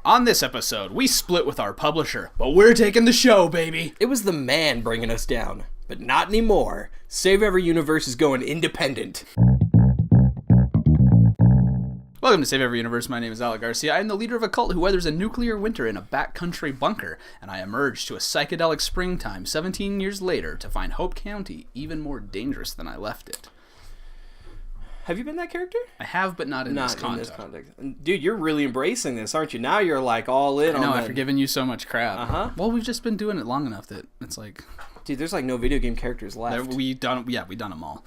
On this episode, we split with our publisher, but we're taking the show, baby. It was the man bringing us down, but not anymore. Save Every Universe is going independent. Welcome to Save Every Universe. My name is Alec Garcia. I am the leader of a cult who weathers a nuclear winter in a backcountry bunker, and I emerge to a psychedelic springtime 17 years later to find Hope County even more dangerous than I left it. Have you been that character? I have, but not in this context. Dude, you're really embracing this, aren't you? Now you're like all in on I know, I've given you so much crap. Uh-huh. Well, we've just been doing it long enough that it's like... Dude, there's like no video game characters left. We've done them all.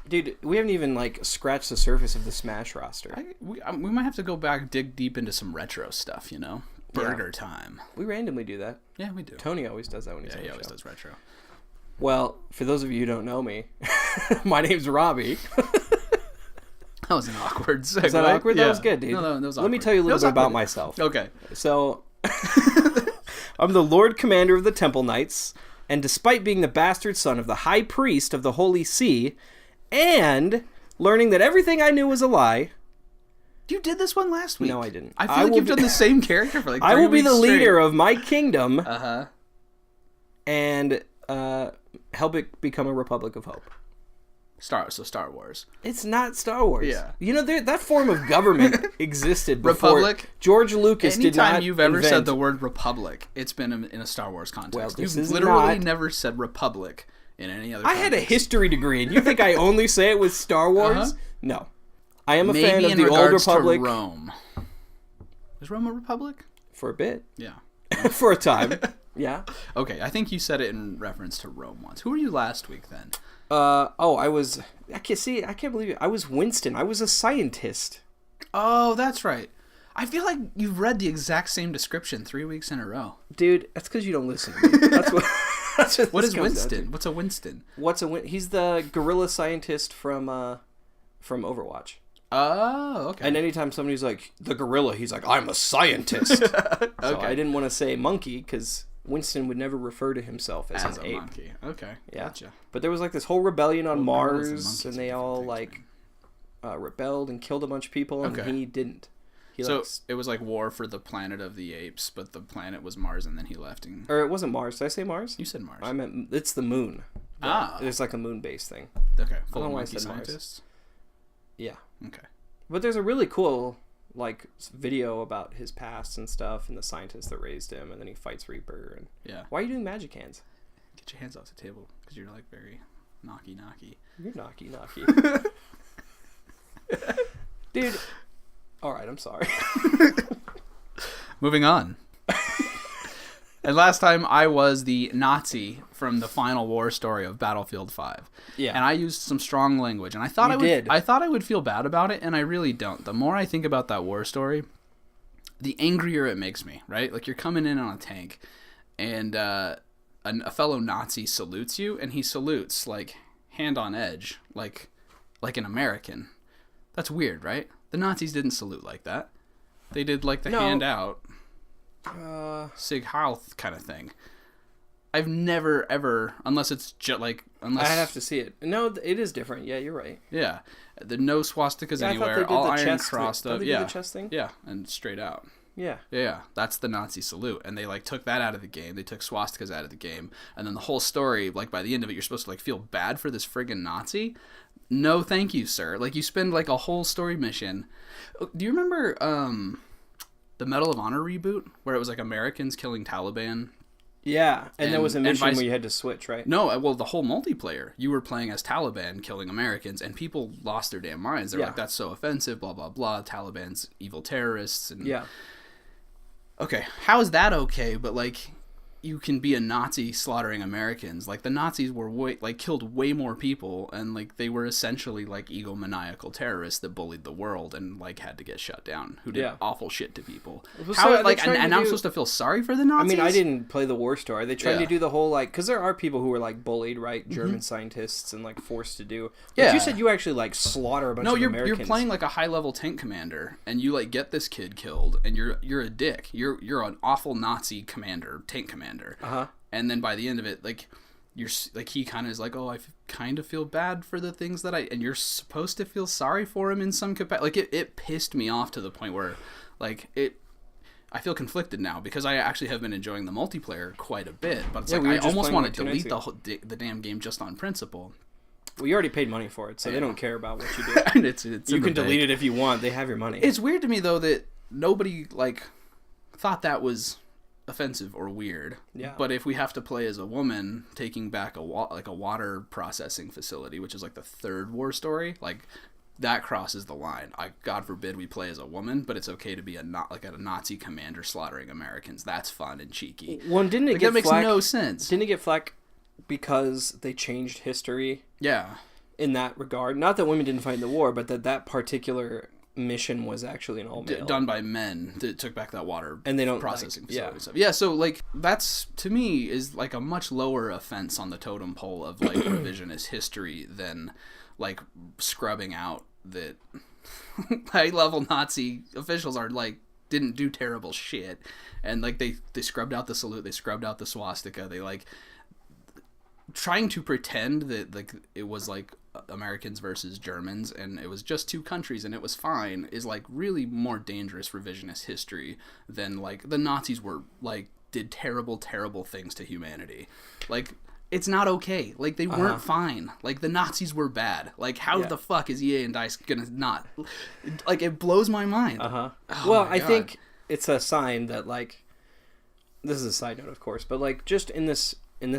Dude, we haven't even like scratched the surface of the Smash roster. We might have to go back, dig deep into some retro stuff, you know? Burger time. We randomly do that. Yeah, we do. Tony always does that when he's on the show. Yeah, he always does retro. Well, for those of you who don't know me, my name's Robbie. That was an awkward segue. Was that awkward? Yeah. That was good, dude. No, that was awkward. Let me tell you a little bit about myself. Okay. So, I'm the Lord Commander of the Temple Knights, and despite being the bastard son of the High Priest of the Holy See, and learning that everything I knew was a lie... You did this one last week. No, I didn't. I feel like you've done the same character for like 3 weeks I will be the straight. leader of my kingdom, Uh-huh. and help it become a Republic of Hope. Star Wars. It's not Star Wars. Yeah. You know, that form of government existed before. Republic? George Lucas did not Anytime you've ever invent... said the word Republic, it's been in a Star Wars context. Well, this You've is literally not... never said Republic in any other I context. had a history degree, and you think I only say it with Star Wars? Uh-huh. No. I am a Maybe fan of in the Old regards Republic. to Rome. Is Rome a republic? For a bit. Yeah. For a time. Yeah. Okay, I think you said it in reference to Rome once. Who were you last week then? I can't believe it. I was Winston. I was a scientist. Oh, that's right. I feel like you've read the exact same description 3 weeks in a row. Dude, that's because you don't listen to me. That's what. That's What is Winston? What's a Winston? He's the gorilla scientist from Overwatch. Oh, okay. And anytime somebody's like the gorilla, he's like, I'm a scientist. Okay. So I didn't want to say monkey because Winston would never refer to himself as an a ape. monkey. Okay, Yeah. gotcha. But there was like this whole rebellion on gorillas and Mars, monkeys and are they different all things, like rebelled and killed a bunch of people, and Okay. he didn't. So it was like war for the planet of the apes, but the planet was Mars, and then he left. Or it wasn't Mars. Did I say Mars? You said Mars. I meant it's the moon. Ah. It's like a moon-based thing. Okay. Full I don't of know why I monkey said Mars. scientists. Yeah. Okay. But there's a really cool like video about his past and stuff, and the scientists that raised him, and then he fights Reaper. And Yeah. why are you doing magic hands? Get your hands off the table, because you're like very knocky. You're knocky. Dude. All right, I'm sorry. Moving on. And last time I was the Nazi from the final war story of Battlefield 5. Yeah. And I used some strong language, and I thought I thought I would feel bad about it, and I really don't. The more I think about that war story, the angrier it makes me, right? Like you're coming in on a tank, and a fellow Nazi salutes you, and he salutes like hand on edge, like an American. That's weird, right? The Nazis didn't salute like that. They did like the hand out. Sig Heil kind of thing. I've never ever, unless it's just like, unless I have to see it. No, it is different. Yeah, you're right. Yeah, the no swastikas anywhere, all iron crossed up. Yeah, the chest thing. Yeah, and straight out. Yeah. Yeah, that's the Nazi salute, and they like took that out of the game. They took swastikas out of the game, and then the whole story, like by the end of it, you're supposed to like feel bad for this friggin' Nazi. No, thank you, sir. Like you spend like a whole story mission. Do you remember the Medal of Honor reboot where it was like Americans killing Taliban? Yeah, and there was a mission where you had to switch, right? No, well, the whole multiplayer, you were playing as Taliban killing Americans, and people lost their damn minds. They're like, that's so offensive, blah, blah, blah, Taliban's evil terrorists. And yeah. Okay, how is that okay, but like... you can be a Nazi slaughtering Americans. Like the Nazis were killed way more people, and like they were essentially like egomaniacal terrorists that bullied the world and like had to get shut down. Who did awful shit to people. Well, How so like and I'm supposed to feel sorry for the Nazis? I mean, I didn't play the war story. Are they trying to do the whole like because there are people who were like bullied, right? German scientists and like forced to do. But you said you actually like slaughter a bunch of Americans. No, you're playing like a high level tank commander, and you like get this kid killed, and you're a dick. You're an awful Nazi commander, tank commander. And then by the end of it, like you're like he kind of is like, oh, I kind of feel bad for the things that and you're supposed to feel sorry for him in some capacity. Like it pissed me off to the point where like I feel conflicted now because I actually have been enjoying the multiplayer quite a bit, but it's Yeah, like we were I just almost playing want to like 2 delete nights the damn game just on principle. Well, you already paid money for it, so they Yeah. don't care about what you do. And it's You in can the delete bank. it if you want. They have your money. It's weird to me though that nobody like thought that was offensive or weird. Yeah. But if we have to play as a woman taking back a water processing facility, which is like the third war story, like that crosses the line. God forbid we play as a woman, but it's okay to be a Nazi commander slaughtering Americans. That's fun and cheeky. Well, didn't it Like, get that makes flack? no sense. Didn't it get flack because they changed history Yeah. in that regard? Not that women didn't fight in the war, but that particular mission was actually an all-male. Done by men that took back that water And they don't, processing like, facility yeah. and stuff. Yeah, so like that's to me is like a much lower offense on the totem pole of like revisionist history than like scrubbing out that high level Nazi officials are like didn't do terrible shit, and like they scrubbed out the salute, they scrubbed out the swastika, they like trying to pretend that like it was like Americans versus Germans and it was just two countries and it was fine is like really more dangerous revisionist history than like the Nazis were like did terrible things to humanity. Like it's not okay. Like they weren't fine. Like the Nazis were bad. Like how the fuck is EA and DICE gonna not like it blows my mind. Uh-huh. Oh Well, my I God. think it's a sign that like this is a side note, of course, but like just in this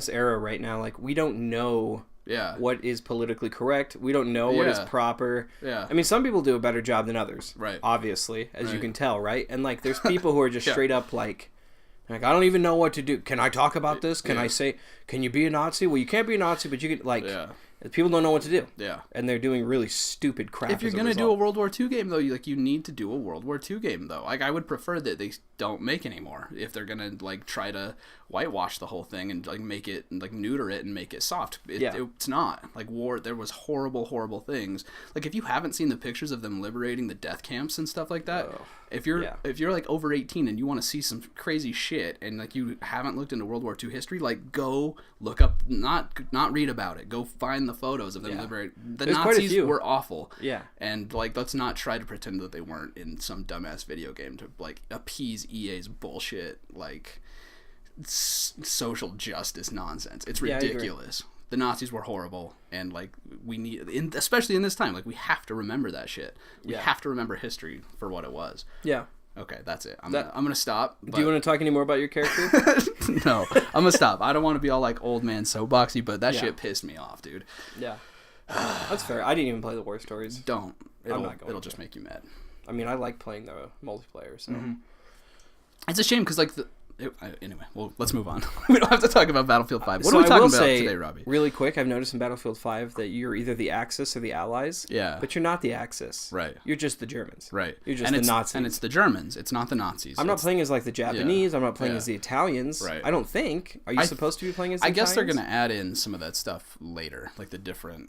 era right now, like we don't know Yeah. what is politically correct. We don't know what is Yeah. proper. Yeah. I mean, some people do a better job than others. Right. Obviously, as you Right. can tell, right? And like there's people who are just Yeah. straight up like I don't even know what to do. Can I talk about this? Can I say can you be a Nazi? Well, you can't be a Nazi, but you can like Yeah. people don't know what to do. Yeah. And they're doing really stupid crap. If you're as a gonna do a result. World War II game, though, you need to do a World War II game, though. Like, I would prefer that they don't make anymore if they're gonna like try to whitewash the whole thing and like make it like neuter it and make it soft. It's not like war. There was horrible things. Like if you haven't seen the pictures of them liberating the death camps and stuff like that, if you're like over 18 and you want to see some crazy shit and like you haven't looked into World War II history, like go look up, not read about it. Go find the photos of them liberating. The There's quite a Nazis few. were awful. Yeah. And like let's not try to pretend that they weren't in some dumbass video game to like appease EA's bullshit like social justice nonsense. It's Yeah, I agree. ridiculous. The Nazis were horrible, and like we need, especially in this time, like we have to remember that shit. We have to remember history for what it was. Yeah. Okay, that's it. I'm gonna stop. Do you want to talk any more about your character? No, I'm gonna stop. I don't want to be all like old man soapboxy, but that shit pissed me off, dude. Yeah. That's fair. I didn't even play the war stories. Don't. It'll not going to. just make you mad. I mean, I like playing the multiplayer, so. It's a shame because like anyway, well, let's move on. We don't have to talk about Battlefield 5. What So are we I talking will about say, today, Robbie? really quick, I've noticed in Battlefield 5 that you're either the Axis or the Allies. Yeah. But you're not the Axis. Right. You're just the Germans. Right. You're just and the it's, Nazis. And it's the Germans. It's not the Nazis. I'm not playing as like the Japanese. I'm not playing Yeah. as the Italians. Right. I don't think. Are you supposed to be playing as the I guess Italians? they're going to add in some of that stuff later, like the different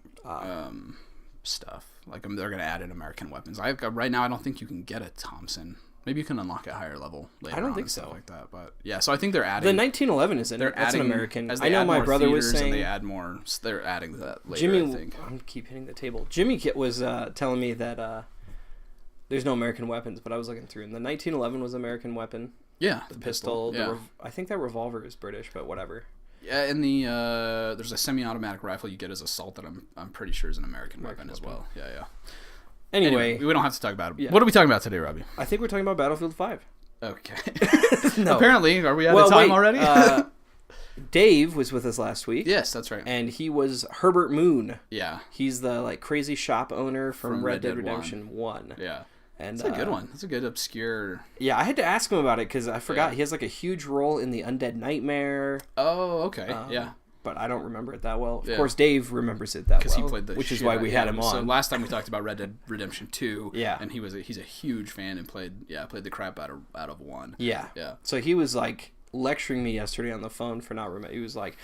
stuff. Like they're going to add in American weapons. Right now, I don't think you can get a Thompson. Maybe you can unlock at higher level later. I don't on think and stuff so. like that. But yeah, so I think they're adding. The 1911 is in They're it. That's adding an American. As they I know add my more brother was theaters saying. and they add more. They're adding that later. Jimmy, I think. I keep hitting the table. Jimmy was telling me that there's no American weapons, but I was looking through, and the 1911 was American weapon. Yeah, The pistol. Yeah. I think that revolver is British, but whatever. Yeah, and there's a semi-automatic rifle you get as assault that I'm pretty sure is an American weapon as well. Yeah. Anyway, we don't have to talk about it. Yeah. What are we talking about today, Robbie? I think we're talking about Battlefield 5. Okay. No. Apparently, are we out of time already? Dave was with us last week. Yes, that's right. And he was Herbert Moon. Yeah. He's the like crazy shop owner from Red Dead 1. Redemption 1. Yeah. And It's a good one. It's a good obscure. Yeah, I had to ask him about it because I forgot. Yeah. He has like a huge role in the Undead Nightmare. Oh, okay. Yeah. But I don't remember it that well. Of Yeah. course, Dave remembers it that well. Because he played the which is shit why out- we yeah, had him on. So last time we talked about Red Dead Redemption 2. Yeah. And he's a huge fan and played the crap out of 1. Yeah. Yeah. So he was like lecturing me yesterday on the phone for not remember. He was like,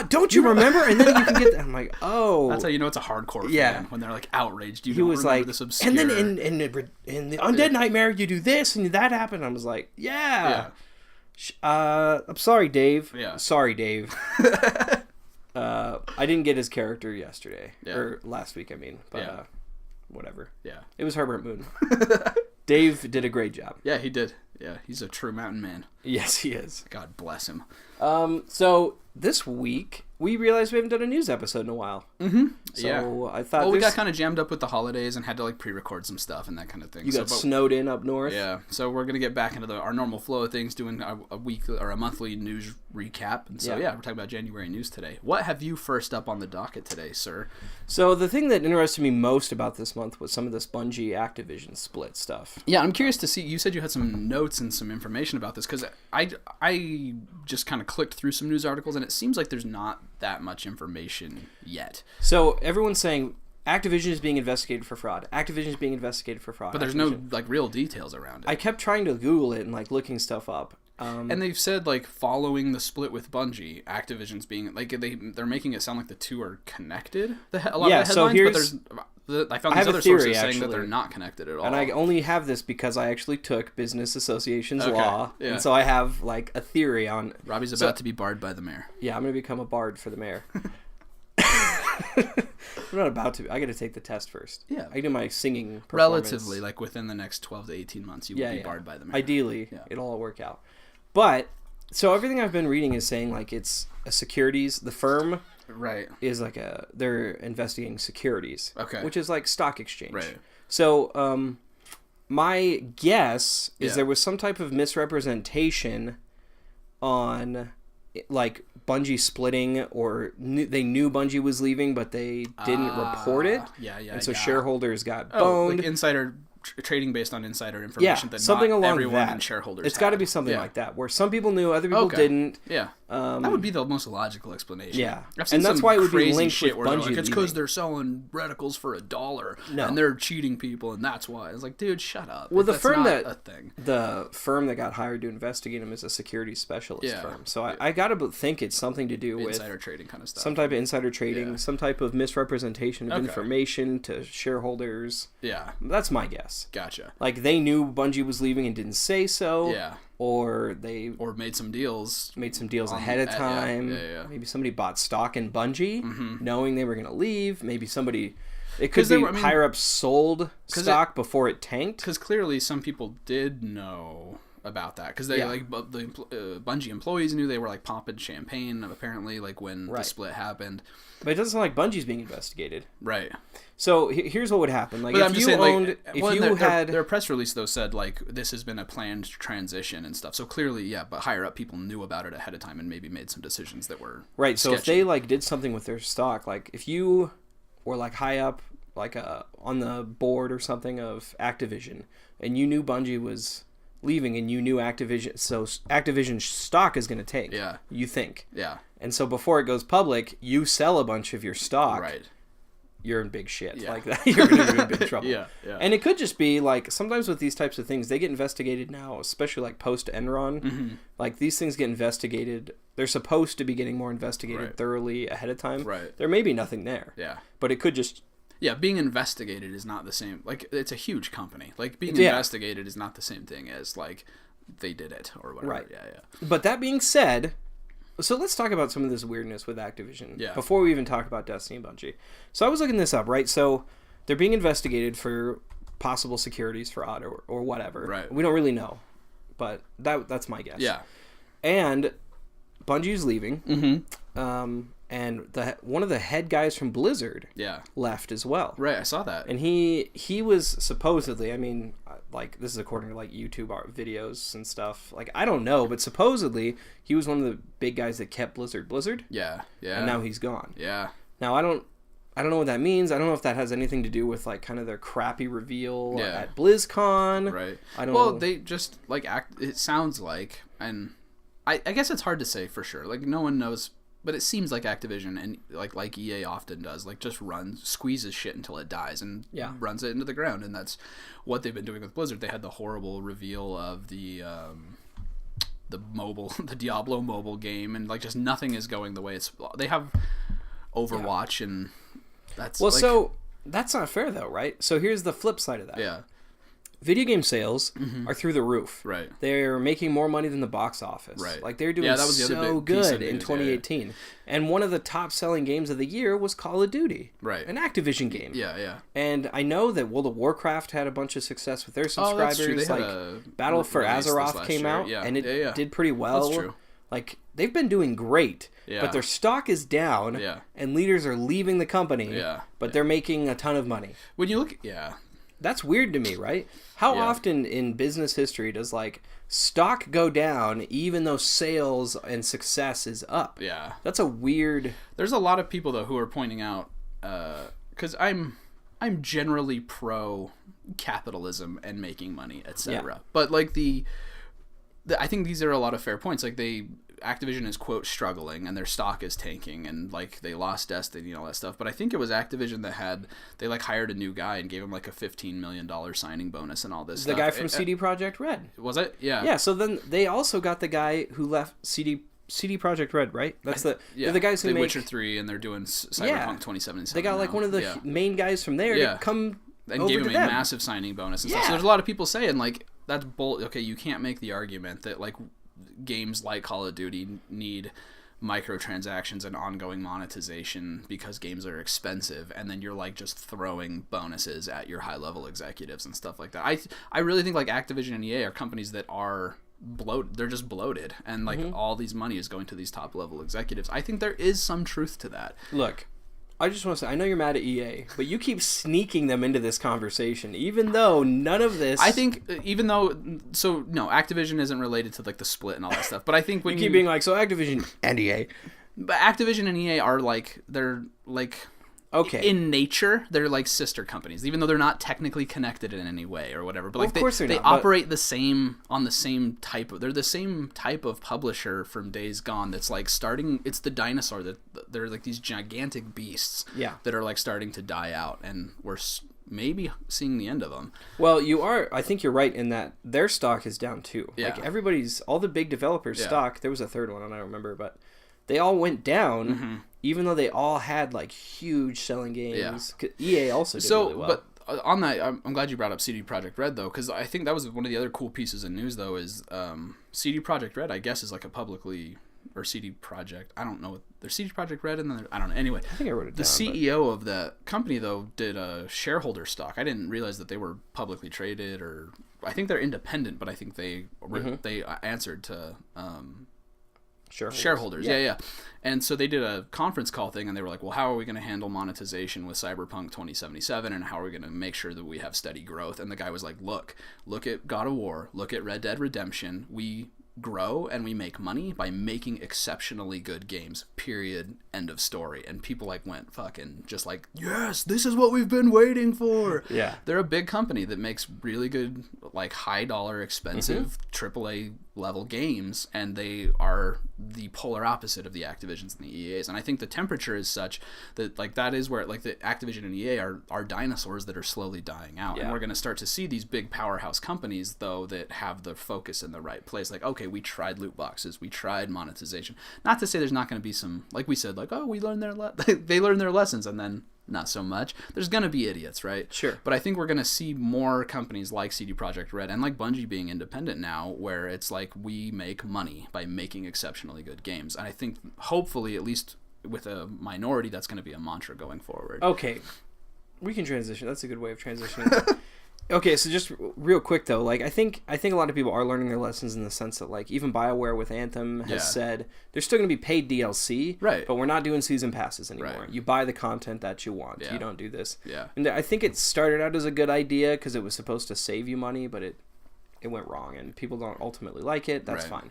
don't you remember? And then you can get that. I'm like, oh. That's how you know it's a hardcore fan when they're like outraged. You He don't was remember like, this obscure. and then in the Undead Nightmare, you do this and that happened. I was like, yeah. I'm sorry, Dave. Yeah. Sorry, Dave. I didn't get his character yesterday or last week. I mean, but whatever. Yeah. It was Herbert Moon. Dave did a great job. Yeah, he did. Yeah, he's a true mountain man. Yes, he is. God bless him. So this week we realized we haven't done a news episode in a while. Mm-hmm. So I thought we got kind of jammed up with the holidays and had to like pre-record some stuff and that kind of thing. You got snowed in up north. Yeah, so we're gonna get back into our normal flow of things, doing a weekly or a monthly news recap. And so we're talking about January news today. What have you first up on the docket today, sir? So the thing that interested me most about this month was some of this Bungie Activision split stuff. Yeah, I'm curious to see. You said you had some notes and some information about this because I just kind of clicked through some news articles and it seems like there's not that much information yet. So everyone's saying Activision is being investigated for fraud. Activision is being investigated for fraud. But there's no like real details around it. I kept trying to Google it and like looking stuff up. And they've said like following the split with Bungie, Activision's being like they're making it sound like the two are connected. A lot of the headlines, but I found these other sources saying that they're not connected at all. And I only have this because I actually took business associations law, and so I have like a theory on. Robbie's about to be barred by the mayor. Yeah, I'm gonna become a bard for the mayor. I'm not about to. I got to take the test first. Yeah, I do my singing performance. Relatively, like within the next 12 to 18 months, you will be barred by the mayor. Ideally, it'll all work out. But so everything I've been reading is saying like it's a securities. The firm is like they're investigating securities, which is like stock exchange. Right. So my guess is there was some type of misrepresentation on like Bungie splitting, or they knew Bungie was leaving, but they didn't report it. And so shareholders got boned. Like insider trading based on insider information that something not along everyone that. And shareholders it's got to be something like that, where some people knew, other people didn't. Yeah, that would be the most logical explanation. Yeah, I've seen and that's why it would be linked with Bungie. Like, it's because they're selling reticles for $1, and they're cheating people, and that's why. It's like, dude, shut up. Well, the firm that got hired to investigate them is a security specialist firm. So I got to think it's something to do with insider trading kind of stuff. Some type of insider trading, some type of misrepresentation of information to shareholders. Yeah, that's my guess. Gotcha. Like they knew Bungie was leaving and didn't say so. Yeah. Or made some deals. Ahead of time. Yeah. Maybe somebody bought stock in Bungie, knowing they were going to leave. Maybe somebody. It could be higher up sold stock before it tanked. Because clearly some people did know about that. Because they like the Bungie employees knew. They were like popping champagne apparently like when the split happened. But it doesn't sound like Bungie's being investigated. Right. So here's what would happen. Like if you owned, their press release though said like this has been a planned transition and stuff. So clearly, but higher up people knew about it ahead of time and maybe made some decisions that were right. So sketchy. If they like did something with their stock, like if you were like high up, like on the board or something of Activision, and you knew Bungie was leaving and you knew Activision, so Activision stock is going to tank. Yeah. You think. Yeah. And so before it goes public, you sell a bunch of your stock. Right. You're in big shit. Yeah. Like that. You're going to be in big trouble. Yeah. And it could just be like sometimes with these types of things, they get investigated now, especially like post Enron. Mm-hmm. Like these things get investigated. They're supposed to be getting more investigated thoroughly ahead of time. Right. There may be nothing there. Yeah. But it could just. Yeah, being investigated is not the same. Like, it's a huge company. Like, being investigated is not the same thing as, like, they did it or whatever. Right. Yeah. But that being said, so let's talk about some of this weirdness with Activision before we even talk about Destiny and Bungie. So I was looking this up, right? So they're being investigated for possible securities fraud or whatever. Right. We don't really know, but that's my guess. Yeah. And Bungie's leaving. Mm-hmm. And one of the head guys from Blizzard left as well. Right, I saw that. And he was supposedly, I mean, like, this is according to, like, YouTube videos and stuff. Like, I don't know, but supposedly he was one of the big guys that kept Blizzard. Yeah. And now he's gone. Yeah. Now, I don't know what that means. I don't know if that has anything to do with, like, kind of their crappy reveal at BlizzCon. Right. I don't know. They just, like, it sounds like, and I guess it's hard to say for sure. Like, no one knows. But it seems like Activision, and like EA often does, like just squeezes shit until it dies and runs it into the ground, and that's what they've been doing with Blizzard. They had the horrible reveal of the Diablo mobile game, and like just nothing is going the way it's. They have Overwatch, and that's so that's not fair though, right? So here's the flip side of that. Yeah. video game sales are through the roof. Right. They're making more money than the box office. Right. Like they're doing so good in 2018. Yeah. And one of the top selling games of the year was Call of Duty. Right. An Activision game. Yeah, yeah. And I know that World of Warcraft had a bunch of success with their subscribers. Oh, that's true. They like Battle for Azeroth came out and it did pretty well. That's true. Like they've been doing great. Yeah. But their stock is down. Yeah. And leaders are leaving the company. Yeah. But they're making a ton of money. When you look at that's weird to me, right? How often in business history does like stock go down even though sales and success is up? Yeah. That's a weird... There's a lot of people though who are pointing out cuz I'm generally pro capitalism and making money, etc. Yeah. But like I think these are a lot of fair points. Like Activision is quote struggling and their stock is tanking and like they lost Destiny and all that stuff. But I think it was Activision that they like hired a new guy and gave him like a $15 million signing bonus and all this stuff. The guy from CD Projekt Red. Was it? Yeah. Yeah. So then they also got the guy who left CD Projekt Red, right? That's they're the guys who make Witcher 3 and they're doing Cyberpunk 2077. They got like one of the main guys from there to come and gave him a massive signing bonus and stuff. So there's a lot of people saying like that's okay, you can't make the argument that like games like Call of Duty need microtransactions and ongoing monetization because games are expensive, and then you're like just throwing bonuses at your high level executives and stuff like that. I really think like Activision and EA are companies that are bloated. They're just bloated, and like all these money is going to these top level executives. I think there is some truth to that. Look, I just want to say, I know you're mad at EA, but you keep sneaking them into this conversation, even though none of this... I think, even though... So, no, Activision isn't related to, like, the split and all that stuff, but I think when you keep being like, so Activision and EA... But Activision and EA are, like, they're, like... Okay. In nature, they're like sister companies, even though they're not technically connected in any way or whatever. But like of course they not, operate the same on the same type of. They're the same type of publisher from Days Gone. That's like starting. It's the dinosaur that they're like these gigantic beasts. Yeah. That are like starting to die out, and we're maybe seeing the end of them. Well, you are. I think you're right in that their stock is down too. Yeah. Like all the big developers' stock. There was a third one, I don't remember, but they all went down. Mm-hmm. Even though they all had like huge selling games, EA also did really well. But on that, I'm glad you brought up CD Projekt Red though, because I think that was one of the other cool pieces of news though. Is CD Projekt Red, I guess, is like a publicly or CD Projekt. I don't know. There's CD Projekt Red, and then I don't know. Anyway, I think I wrote it down. The CEO of the company though did a shareholder stock. I didn't realize that they were publicly traded, or I think they're independent, but I think they answered to. Shareholders. Yeah. And so they did a conference call thing, and they were like, well, how are we going to handle monetization with Cyberpunk 2077, and how are we going to make sure that we have steady growth? And the guy was like, look at God of War, look at Red Dead Redemption. We grow and we make money by making exceptionally good games, period, end of story. And people like went fucking just like, yes, this is what we've been waiting for. Yeah. They're a big company that makes really good, like high dollar, expensive AAA level games, and they are the polar opposite of the Activisions and the EAs. And I think the temperature is such that like that is where like the Activision and EA are dinosaurs that are slowly dying out. And we're going to start to see these big powerhouse companies though that have the focus in the right place. Like, okay, we tried loot boxes, we tried monetization. Not to say there's not going to be some, like we said, like, oh, we learned they learned their lessons, and then not so much. There's going to be idiots, right? Sure. But I think we're going to see more companies like CD Projekt Red and like Bungie being independent now, where it's like we make money by making exceptionally good games. And I think hopefully, at least with a minority, that's going to be a mantra going forward. Okay. We can transition. That's a good way of transitioning. Okay, so just real quick though, like I think a lot of people are learning their lessons in the sense that like even BioWare with Anthem has said there's still going to be paid DLC, right? But we're not doing season passes anymore. Right. You buy the content that you want. You don't do this. And I think it started out as a good idea because it was supposed to save you money, but it went wrong and people don't ultimately like it. That's fine.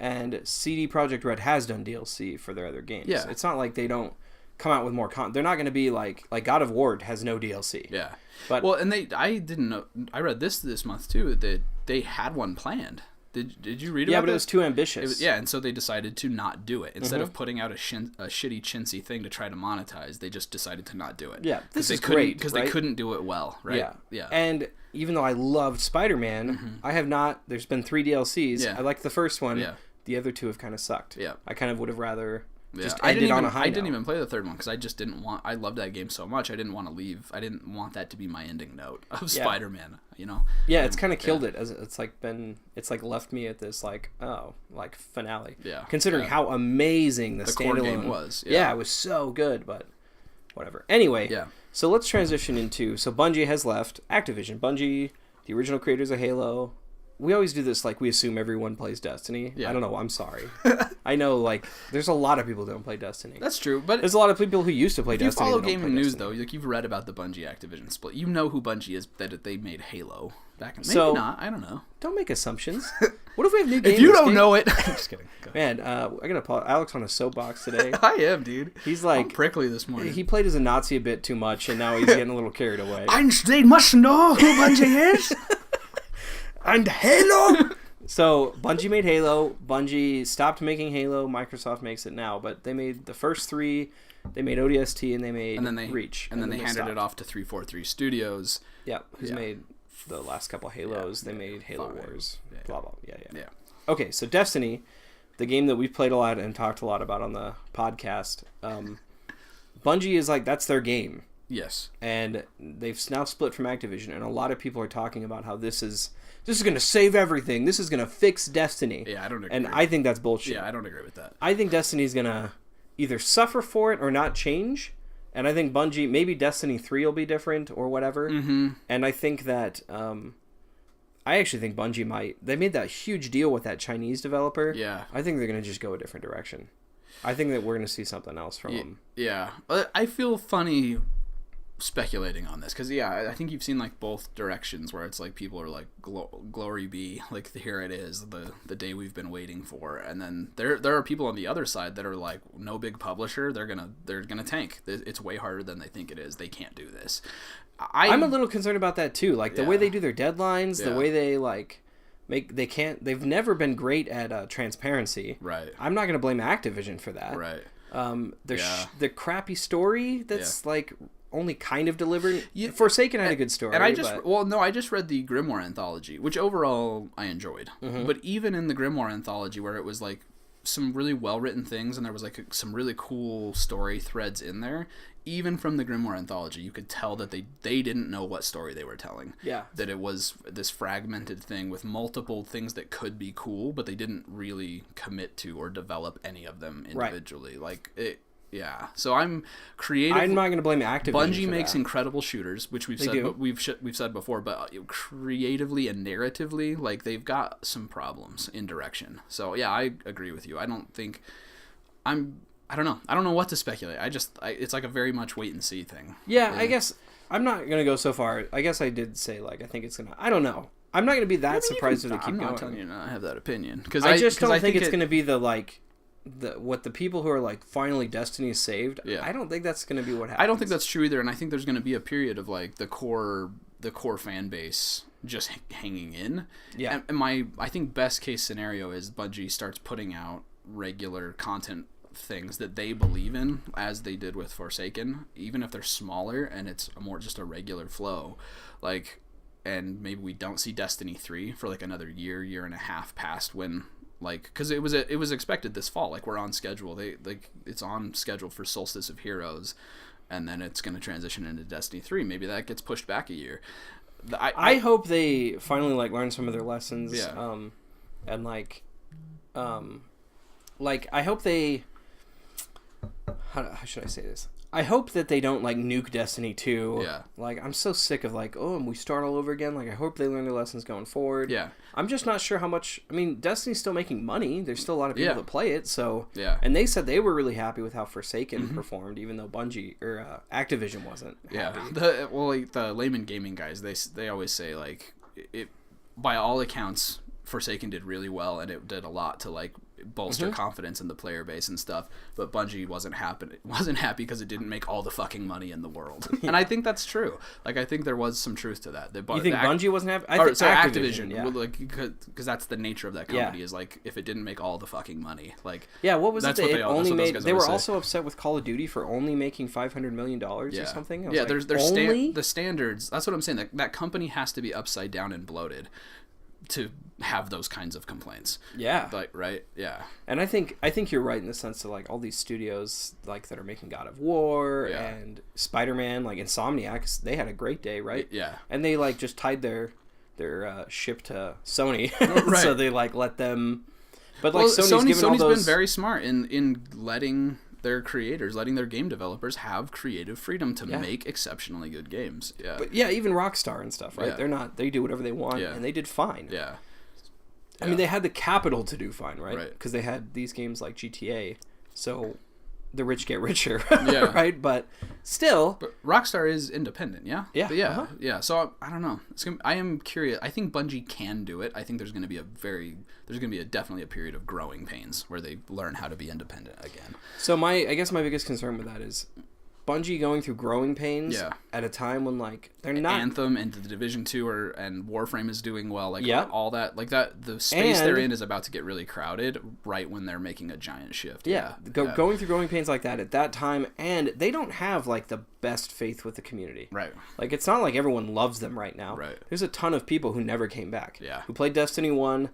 And CD Projekt Red has done DLC for their other games. Yeah. It's not like they don't come out with more content. They're not going to be like God of War has no DLC. Yeah. But well, and I didn't know. I read this month too that they had one planned. Did you read about it? Yeah, but it was too ambitious. And so they decided to not do it. Instead of putting out a shitty chintzy thing to try to monetize, they just decided to not do it. Yeah, this is great because they couldn't do it well, right? Yeah. And even though I loved Spider-Man, I have not. There's been 3 DLCs. Yeah. I liked the first one. Yeah. The other 2 have kind of sucked. Yeah. I kind of would have rather just ended on a high note. I didn't even play the third one because I just didn't want. I loved that game so much. I didn't want to leave. I didn't want that to be my ending note of Spider-Man. You know. Yeah, it's kind of killed it. It's like left me at this finale. Yeah. Considering how amazing the standalone core game was. Yeah, it was so good, but whatever. Anyway. Yeah. So let's transition into Bungie has left Activision. Bungie, the original creators of Halo. We always do this we assume everyone plays Destiny. Yeah. I don't know. I'm sorry. I know there's a lot of people who don't play Destiny. That's true, but there's a lot of people who used to play Destiny. If you follow gaming news though, you've read about the Bungie Activision split. You know who Bungie is, that they made Halo back in. Maybe not. I don't know. Don't make assumptions. What if we have new games? If you don't know it, I'm just kidding. Man, I gotta apologize. Alex on a soapbox today. I am, dude. He's I'm prickly this morning. He played as a Nazi a bit too much, and now he's getting a little carried away. Einstein must know who Bungie is. And Halo. So, Bungie made Halo. Bungie stopped making Halo. Microsoft makes it now. But they made the first 3. They made ODST and they made Reach. And then they handed it off to 343 Studios. Yeah, who's made the last couple Halos. They made Halo Wars. Blah, blah. Yeah. Okay, so Destiny, the game that we've played a lot and talked a lot about on the podcast, Bungie is that's their game. Yes. And they've now split from Activision. And a lot of people are talking about how this is going to save everything. This is going to fix Destiny. Yeah, I don't agree. And I think that's bullshit. Yeah, I don't agree with that. I think Destiny's going to either suffer for it or not change. And I think Bungie, maybe Destiny 3 will be different or whatever. Mm-hmm. And I think that, I actually think Bungie they made that huge deal with that Chinese developer. Yeah. I think they're going to just go a different direction. I think that we're going to see something else from them. Yeah. I feel funny speculating on this because I think you've seen both directions where it's people are glory be, here it is, the day we've been waiting for, and then there are people on the other side that are no big publisher, they're gonna tank, it's way harder than they think it is, they can't do this. I'm a little concerned about that too, the way they do their deadlines, the way they they've never been great at transparency. Right. I'm not gonna blame Activision for that. Right. The crappy story that's only kind of delivered. Forsaken had a good story. And I just read the Grimoire anthology, which overall I enjoyed. Mm-hmm. But even in the Grimoire anthology, where it was some really well written things and there was some really cool story threads in there, even from the Grimoire anthology, you could tell that they didn't know what story they were telling. Yeah. That it was this fragmented thing with multiple things that could be cool, but they didn't really commit to or develop any of them individually. Right. Yeah, so I'm creative. I'm not going to blame Activision. Bungie makes incredible shooters, which we've said before, but creatively and narratively, they've got some problems in direction. So yeah, I agree with you. I don't know. I don't know what to speculate. It's a very much wait and see thing. Yeah, I guess I'm not going to go so far. I guess I did say I think it's going to. I don't know. I'm not going to be that surprised if they keep going. I'm not telling you not to have that opinion because I just don't think it's going to be what the people who are finally Destiny is saved. Yeah. I don't think that's going to be what happens. I don't think that's true either, and I think there's going to be a period of the core fan base just hanging in. Yeah. And I think best case scenario is Bungie starts putting out regular content things that they believe in, as they did with Forsaken, even if they're smaller and it's just a regular flow, and maybe we don't see Destiny 3 for another year and a half past when. Because it was expected this fall. We're on schedule. It's on schedule for Solstice of Heroes, and then it's going to transition into Destiny 3. Maybe that gets pushed back a year. I hope they finally learn some of their lessons. Yeah. And I hope they. How should I say this? I hope that they don't nuke Destiny 2. Yeah. I'm so sick of and we start all over again. I hope they learn their lessons going forward. Yeah. I'm just not sure how much. I mean, Destiny's still making money. There's still a lot of people that play it. So. Yeah. And they said they were really happy with how Forsaken performed, even though Bungie or Activision wasn't. Happy. Yeah. The layman gaming guys, they always say it. By all accounts, Forsaken did really well, and it did a lot to bolster confidence in the player base and stuff, but Bungie wasn't happy because it didn't make all the fucking money in the world. Yeah. And I think that's true. I think there was some truth to that. You think Bungie wasn't happy? I think Activision, because that's the nature of that company, is if it didn't make all the fucking money, what was it? It only made. They were also upset with Call of Duty for only making $500 million or something. There's the standards. That's what I'm saying. That company has to be upside down and bloated. to have those kinds of complaints. Yeah. Like, right? Yeah. And I think you're right in the sense that like all these studios like that are making God of War and Spider-Man, like Insomniac, they had a great day, right? Yeah. And they like just tied their ship to Sony. Right. So they like let them. But like Sony's been very smart in letting their creators, letting their game developers have creative freedom to make exceptionally good games. Yeah. But yeah, even Rockstar and stuff, right? Yeah. They do whatever they want, and they did fine. Yeah. I mean, they had the capital to do fine, right? Right. Because they had these games like GTA, so the rich get richer, right? But still, Rockstar is independent, yeah. Yeah, but yeah, yeah. So I don't know. I am curious. I think Bungie can do it. I think there's going to be definitely a period of growing pains where they learn how to be independent again. So I guess my biggest concern with that is Bungie going through growing pains at a time when like they're not Anthem and the Division 2 and Warframe is doing well, like all that, like that the space they're in is about to get really crowded right when they're making a giant shift. Going through growing pains like that at that time, and they don't have like the best faith with the community. Right. Like it's not like everyone loves them right now. Right. There's a ton of people who never came back. Yeah. Who played Destiny 1,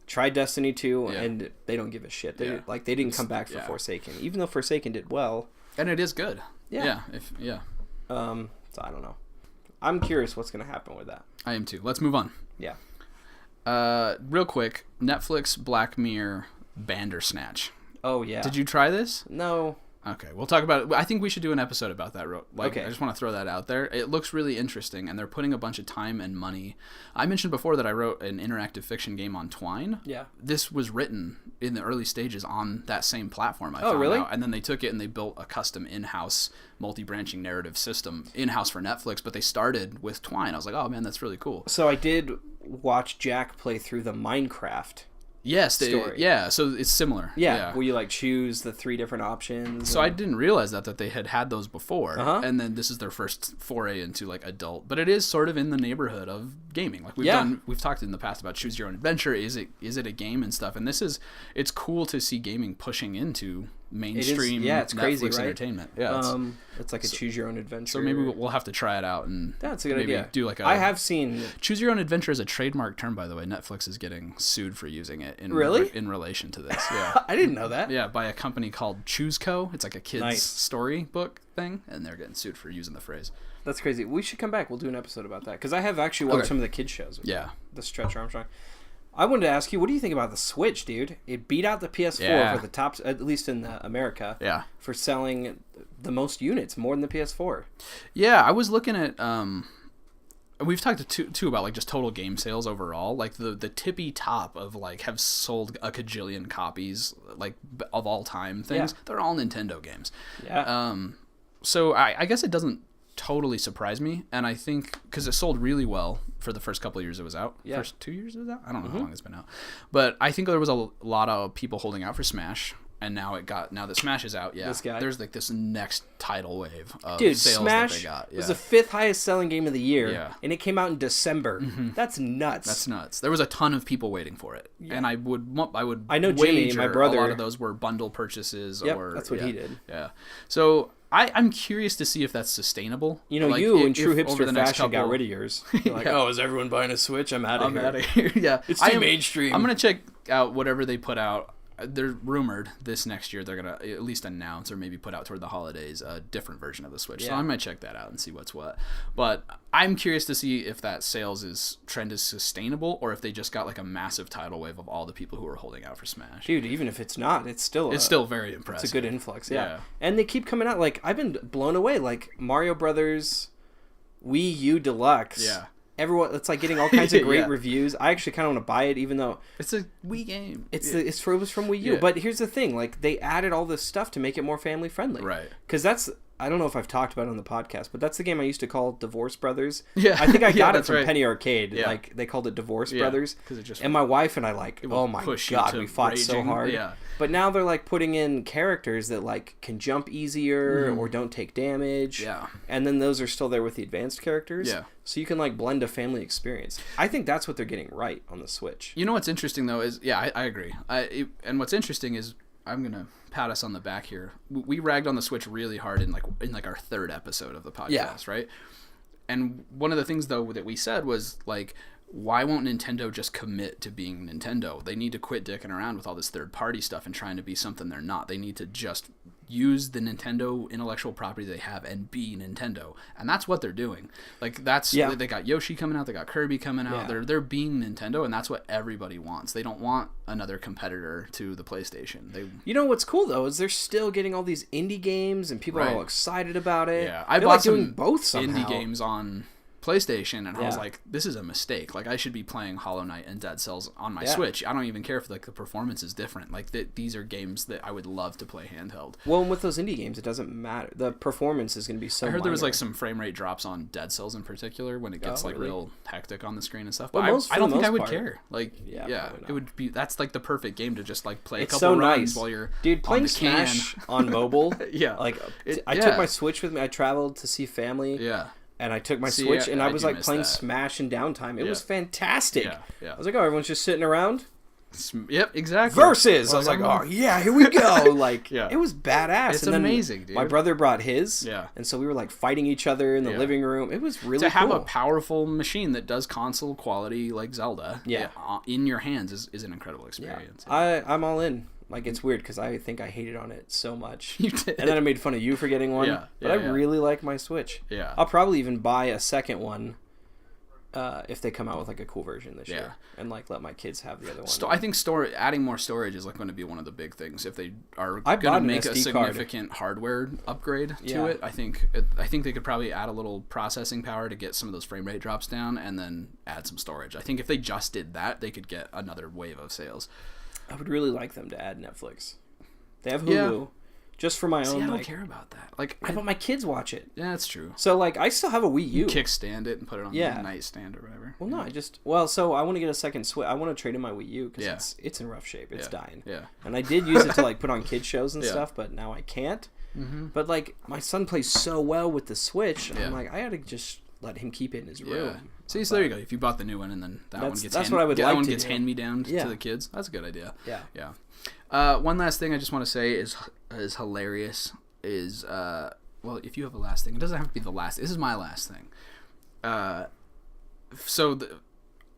tried Destiny 2, and they don't give a shit. They didn't come back for Forsaken, even though Forsaken did well. And it is good. Yeah. So I don't know. I'm curious what's going to happen with that. I am too. Let's move on. Yeah. Real quick, Netflix Black Mirror Bandersnatch. Oh, yeah. Did you try this? No. Okay, we'll talk about it. I think we should do an episode about that. Okay. I just want to throw that out there. It looks really interesting, and they're putting a bunch of time and money. I mentioned before that I wrote an interactive fiction game on Twine. Yeah. This was written in the early stages on that same platform. I found out. And then they took it and they built a custom in-house multi-branching narrative system in-house for Netflix, but they started with Twine. I was like, oh man, that's really cool. So I did watch Jack play through the Minecraft story. Yeah, so it's similar. Yeah, where you like choose the 3 different options. So I didn't realize that they had those before, and then this is their first foray into like adult. But it is sort of in the neighborhood of gaming. Like we've talked in the past about Choose Your Own Adventure. Is it a game and stuff? And it's cool to see gaming pushing into mainstream it's Netflix crazy, right? entertainment. Yeah, it's like a Choose Your Own Adventure. So maybe we'll have to try it out and that's a good idea. Do like I have seen Choose Your Own Adventure as a trademark term, by the way. Netflix is getting sued for using it in relation to this. Yeah, I didn't know that. Yeah, by a company called ChooseCo. It's like a kids story book thing, and they're getting sued for using the phrase. That's crazy. We should come back. We'll do an episode about that because I have actually watched some of the kids shows. The Stretch Armstrong. I wanted to ask you, what do you think about the Switch, dude? It beat out the PS4 for the top, at least in America, for selling the most units, more than the PS4. Yeah, I was looking at, we've talked too about like just total game sales overall. Like the tippy top of like have sold a cajillion copies like of all time things. They're all Nintendo games. Yeah. So I guess it doesn't totally surprise me, and I think because it sold really well for the first couple of years it was out. First 2 years it was out. I don't know how long it's been out, but I think there was a lot of people holding out for Smash, and now that Smash is out, there's like this next tidal wave of sales Smash that they got. was the 5th highest selling game of the year, and it came out in December. That's nuts. There was a ton of people waiting for it, and I know Jimmy, my brother, a lot of those were bundle purchases. Or that's what he did. Yeah, so I'm curious to see if that's sustainable. You know, like, you in true hipster fashion got rid of yours. You're like, oh, is everyone buying a Switch? I'm out of here. Yeah, it's too mainstream. I'm gonna check out whatever they put out. They're rumored this next year they're gonna at least announce or maybe put out toward the holidays a different version of the Switch. So I might check that out and see what's what. But I'm curious to see if that trend is sustainable or if they just got like a massive tidal wave of all the people who are holding out for Smash. Dude, even if it's not, it's still very impressive. It's a good influx. Yeah. And they keep coming out. Like I've been blown away. Like Mario Brothers Wii U Deluxe. Yeah. Everyone, it's like getting all kinds of great reviews. I actually kind of want to buy it, even though it's a Wii game. It was from Wii U. But here's the thing: like they added all this stuff to make it more family friendly. Right. Because I don't know if I've talked about it on the podcast, but that's the game I used to call Divorce Brothers. Yeah. I think I got it from Penny Arcade. Yeah. Like they called it Divorce Brothers. And my wife and I oh my god, we fought so hard. Yeah. But now they're like putting in characters that like can jump easier or don't take damage. Yeah. And then those are still there with the advanced characters. Yeah. So you can like blend a family experience. I think that's what they're getting right on the Switch. You know what's interesting though is I agree. And what's interesting is I'm gonna pat us on the back here. We ragged on the Switch really hard in our 3rd episode of the podcast, right? And one of the things though that we said was like why won't Nintendo just commit to being Nintendo? They need to quit dicking around with all this third-party stuff and trying to be something they're not. They need to just use the Nintendo intellectual property they have and be Nintendo. And that's what they're doing. Like, that's... Yeah. They got Yoshi coming out. They got Kirby coming out. Yeah. They're being Nintendo, and that's what everybody wants. They don't want another competitor to the PlayStation. You know what's cool, though, is they're still getting all these indie games, and people are all excited about it. Yeah, I bought some both indie games on PlayStation, and I was like, this is a mistake. Like, I should be playing Hollow Knight and Dead Cells on my Switch. I don't even care if like the performance is different. Like, these are games that I would love to play handheld. Well, and with those indie games, it doesn't matter. The performance is going to be so I heard minor. There was like some frame rate drops on Dead Cells in particular when it gets real hectic on the screen and stuff. But I don't think I would care. Like, it would be, that's like the perfect game to just like play a couple runs while you're playing on the Smash on mobile. Like, I took my Switch with me. I traveled to see family. Yeah. And I took my Switch, and I was like playing Smash in downtime. It was fantastic. I was like, oh, everyone's just sitting around. Yep, exactly. Versus, I was like, oh yeah, here we go. Like, it was badass. It's amazing, dude. My brother brought his, and so we were like fighting each other in the living room. It was really cool. To have a powerful machine that does console quality like Zelda, in your hands is an incredible experience. I'm all in. Like, it's weird because I think I hated on it so much. You did. And then I made fun of you for getting one. But I really like my Switch. Yeah. I'll probably even buy a second one if they come out with like a cool version this year. And like let my kids have the other one. I think adding more storage is like going to be one of the big things if they are going to make a significant hardware upgrade to it. I think they could probably add a little processing power to get some of those frame rate drops down and then add some storage. I think if they just did that, they could get another wave of sales. I would really like them to add Netflix. They have Hulu, just for my own. I don't care about that. Like, I let my kids watch it. Yeah, that's true. So like, I still have a Wii U. You kickstand it and put it on the nightstand or whatever. Well, no, so I want to get a second Switch. I want to trade in my Wii U because it's in rough shape. It's dying. Yeah. And I did use it to like put on kids shows and stuff, but now I can't. Mm-hmm. But like, my son plays so well with the Switch. I'm like, I got to just let him keep it in his room. Yeah. See, so there you go. If you bought the new one and then that one gets hand me down to the kids, that's a good idea. Yeah. Yeah. One last thing I just want to say is hilarious is well, if you have a last thing, it doesn't have to be the last. This is my last thing.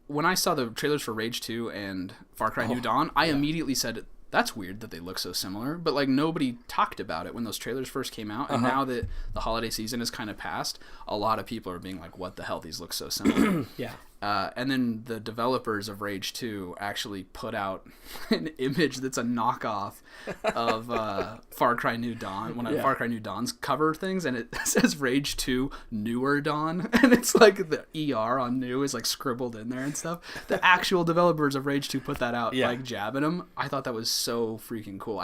When I saw the trailers for Rage 2 and Far Cry New Dawn, I immediately said, that's weird that they look so similar, but like nobody talked about it when those trailers first came out, and now that the holiday season is kind of passed, a lot of people are being like, what the hell, these look so similar. And then the developers of Rage 2 actually put out an image that's a knockoff of Far Cry New Dawn, one of Far Cry New Dawn's cover things, and it says Rage 2 Newer Dawn, and it's like the ER on new is like scribbled in there and stuff. The actual developers of Rage 2 put that out, like jabbing them. I thought that was so freaking cool.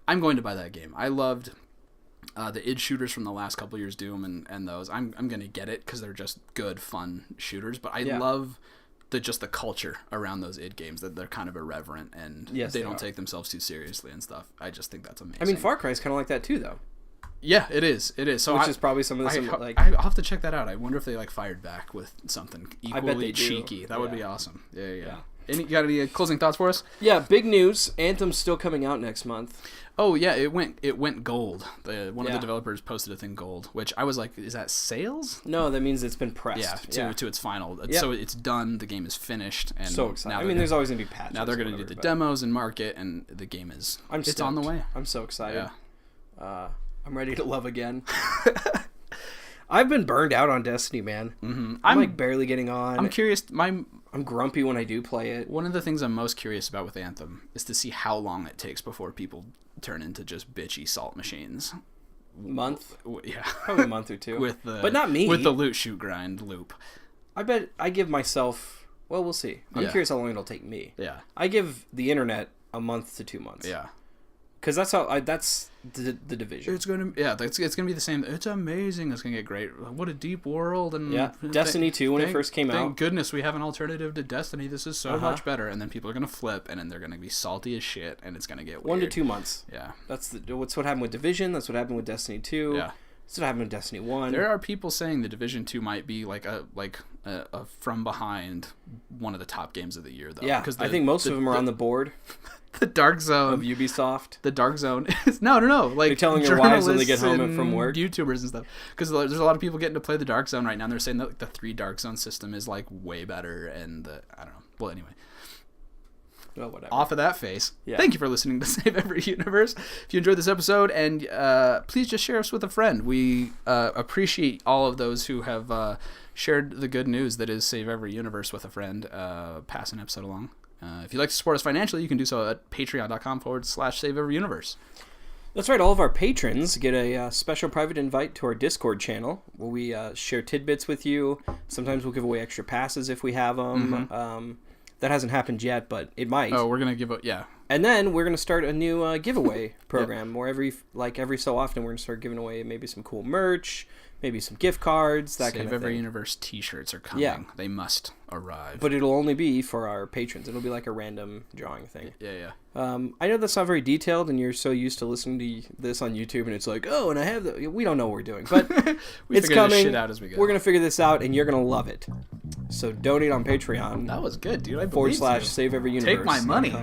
I'm going to buy that game. I loved the id shooters from the last couple years, Doom and those. I'm gonna get it because they're just good, fun shooters. But I love the culture around those id games, that they're kind of irreverent and they don't take themselves too seriously and stuff. I just think that's amazing. I mean, Far Cry is kind of like that too, though. Yeah, it is. So which is probably some of the like. I'll have to check that out. I wonder if they like fired back with something equally cheeky. That would be awesome. Yeah. You got any closing thoughts for us? Yeah, big news. Anthem's still coming out next month. Oh yeah, it went gold. One of the developers posted a thing gold, which I was like, is that sales? No, that means it's been pressed. To its final. So it's done. The game is finished. And so excited. I mean, there's always gonna be patches. Now they're gonna do the demos and market, and the game is. It's on the way. I'm so excited. Yeah. I'm ready to love again. I've been burned out on Destiny, man. Mm-hmm. I'm like barely getting on. I'm curious. I'm grumpy when I do play it. One of the things I'm most curious about with Anthem is to see how long it takes before people turn into just bitchy salt machines. Month? Yeah. Probably a month or two. But not me. With the loot shoot grind loop. I bet I give myself... Well, we'll see. I'm curious how long it'll take me. Yeah. I give the internet a month to 2 months. Yeah. Because that's the division. It's gonna be the same. It's amazing. It's gonna get great. What a deep world. And Destiny 2 when it first came out. Thank goodness we have an alternative to Destiny. This is so much better. And then people are gonna flip, and then they're gonna be salty as shit, and it's gonna get weird. 1 to 2 months. Yeah. That's what happened with Division. That's what happened with Destiny 2. Yeah. That's what happened in Destiny 1. There are people saying the Division 2 might be like a from behind one of the top games of the year, though. Yeah, because I think most of them are on the board. The Dark Zone of Ubisoft. The Dark Zone is no. Like they're telling your wives when they get home from work. YouTubers and stuff, because there's a lot of people getting to play the Dark Zone right now. And they're saying that the 3 Dark Zone system is like way better, and I don't know. Well, anyway. Well, whatever. Off of that face. Yeah. Thank you for listening to Save Every Universe. If you enjoyed this episode, and please just share us with a friend. We appreciate all of those who have shared the good news that is Save Every Universe with a friend. Pass an episode along. If you'd like to support us financially, you can do so at patreon.com/Save Every Universe. That's right. All of our patrons get a special private invite to our Discord channel where we share tidbits with you. Sometimes we'll give away extra passes if we have them. Mm-hmm. That hasn't happened yet, but it might. Oh, we're going to give it, yeah. And then we're going to start a new giveaway program where every so often we're going to start giving away maybe some cool merch, maybe some gift cards, that kind of thing. Save Every Universe t-shirts are coming. Yeah. They must arrive. But it'll only be for our patrons. It'll be like a random drawing thing. Yeah. I know that's not very detailed, and you're so used to listening to this on YouTube, and it's like, oh, and I have the... We don't know what we're doing, but it's coming. This shit out as we go. We're going to figure this out, and you're going to love it. So donate on Patreon. That was good, dude. I believe /Save Every Universe. Take my money.